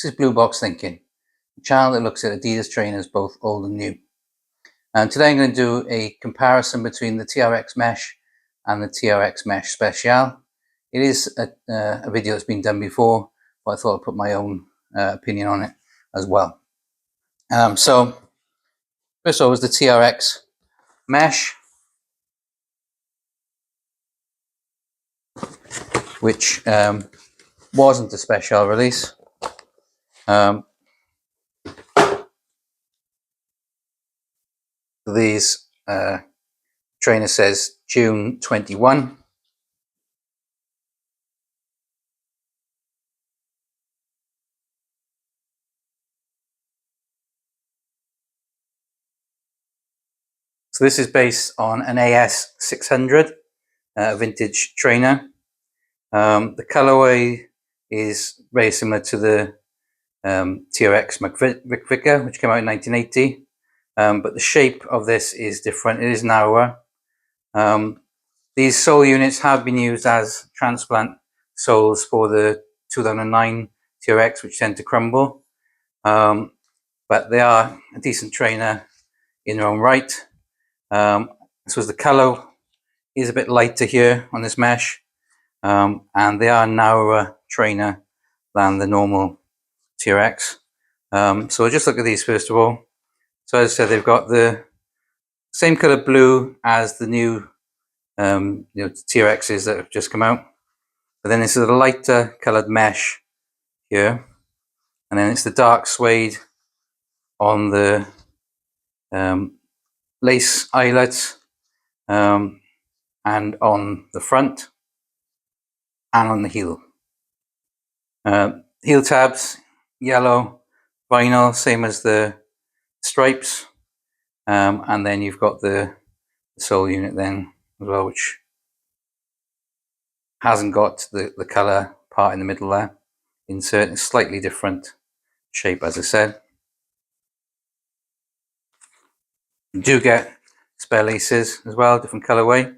This is Blue Box Thinking, a channel that looks at Adidas trainers both old and new. And today I'm going to do a comparison between the TRX Mesh and the TRX Mesh SPZL. It is a video that's been done before, but I thought I'd put my own opinion on it as well. So first of all was the TRX Mesh, which wasn't a Spezial release. These trainer says June 21. So this is based on an AS 600 vintage trainer. The colorway is very similar to the TRX MxVicar, which came out in 1980, but the shape of this is different. It is narrower. These sole units have been used as transplant soles for the 2009 TRX, which tend to crumble, but they are a decent trainer in their own right. So the color is a bit lighter here on this mesh, and they are a narrower trainer than the normal TRX. So we'll just look at these first of all. So as I said, they've got the same color blue as the new TRXs that have just come out, but then this is a lighter colored mesh here, and then it's the dark suede on the lace eyelets and on the front and on the heel. Heel tabs, yellow vinyl, same as the stripes, and then you've got the sole unit then as well, which hasn't got the color part in the middle there. Insert a slightly different shape, as I said. You do get spare laces as well, different colorway.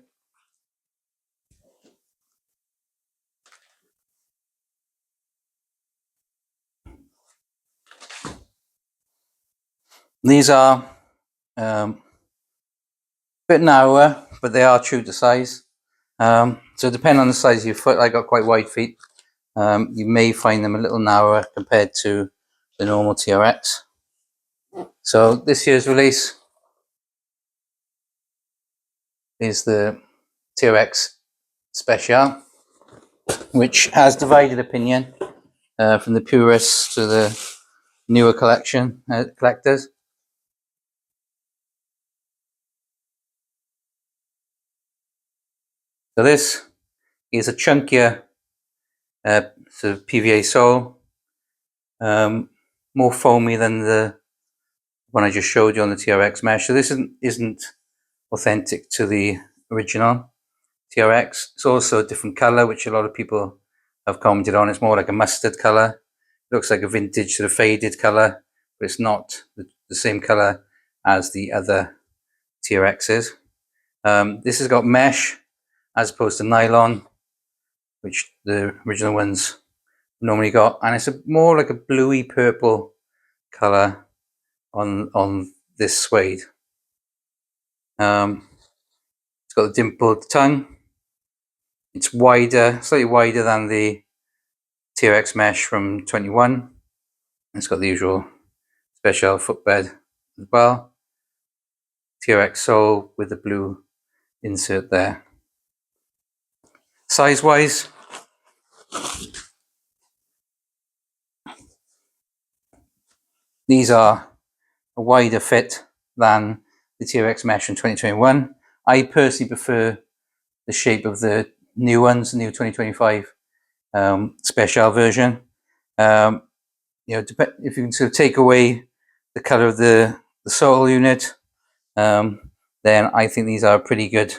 These are a bit narrower, but they are true to size. So depending on the size of your foot, I got quite wide feet. You may find them a little narrower compared to the normal TRX. So this year's release is the TRX Spezial, which has divided opinion from the purists to the newer collectors. So this is a chunkier sort of PVA sole, more foamy than the one I just showed you on the TRX Mesh. So this isn't authentic to the original TRX. It's also a different color, which a lot of people have commented on. It's more like a mustard color. It looks like a vintage sort of faded color, but it's not the same color as the other TRXs. This has got mesh as opposed to nylon, which the original ones normally got, and it's more like a bluey purple color on this suede. It's got a dimpled tongue. It's wider, slightly wider than the TRX Mesh from 21. It's got the usual Spezial footbed as well. TRX sole with the blue insert there. Size-wise, these are a wider fit than the TRX Mesh in 2021. I personally prefer the shape of the new ones, the new 2025 Spezial version. If you can sort of take away the color of the sole unit, then I think these are a pretty good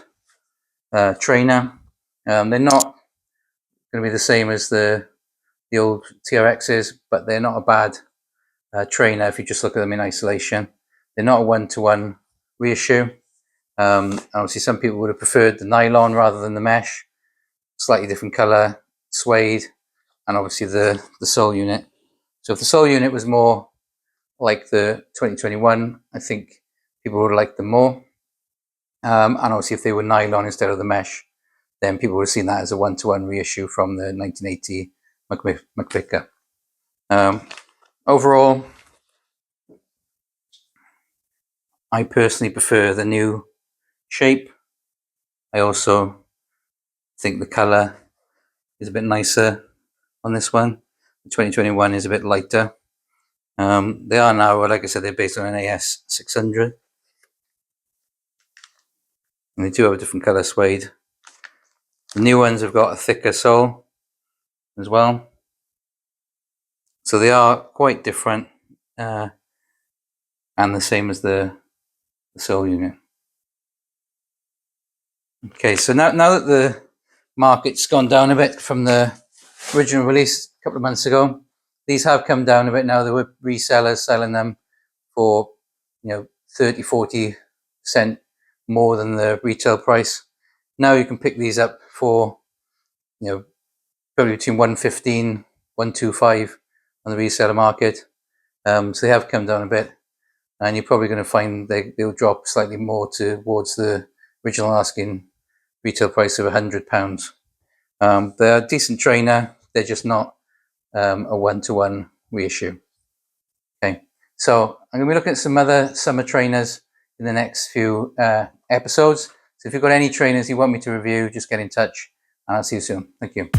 trainer. They're not going to be the same as the old TRXs, but they're not a bad trainer if you just look at them in isolation. They're not a one-to-one reissue. Obviously, some people would have preferred the nylon rather than the mesh. Slightly different color, suede, and obviously the sole unit So if the sole unit was more like the 2021, I think people would like them more. And obviously if they were nylon instead of the mesh, then people would have seen that as a one-to-one reissue from the 1980 MxVicar. Overall, I personally prefer the new shape. I also think the color is a bit nicer on this one. The 2021 is a bit lighter. They are now, like I said, they're based on an AS 600. And they do have a different color suede. The new ones have got a thicker sole as well. So they are quite different and the same as the sole unit. Okay, so now that the market's gone down a bit from the original release a couple of months ago, these have come down a bit now. There were resellers selling them for 30-40% more than the retail price. Now you can pick these up for probably between 115, 125 on the reseller market. So they have come down a bit, and you're probably going to find they'll drop slightly more towards the original asking retail price of £100. They're a decent trainer. They're just not a one-to-one reissue. Okay, so I'm going to be looking at some other summer trainers in the next few episodes. So if you've got any trainers you want me to review, just get in touch, and I'll see you soon. Thank you.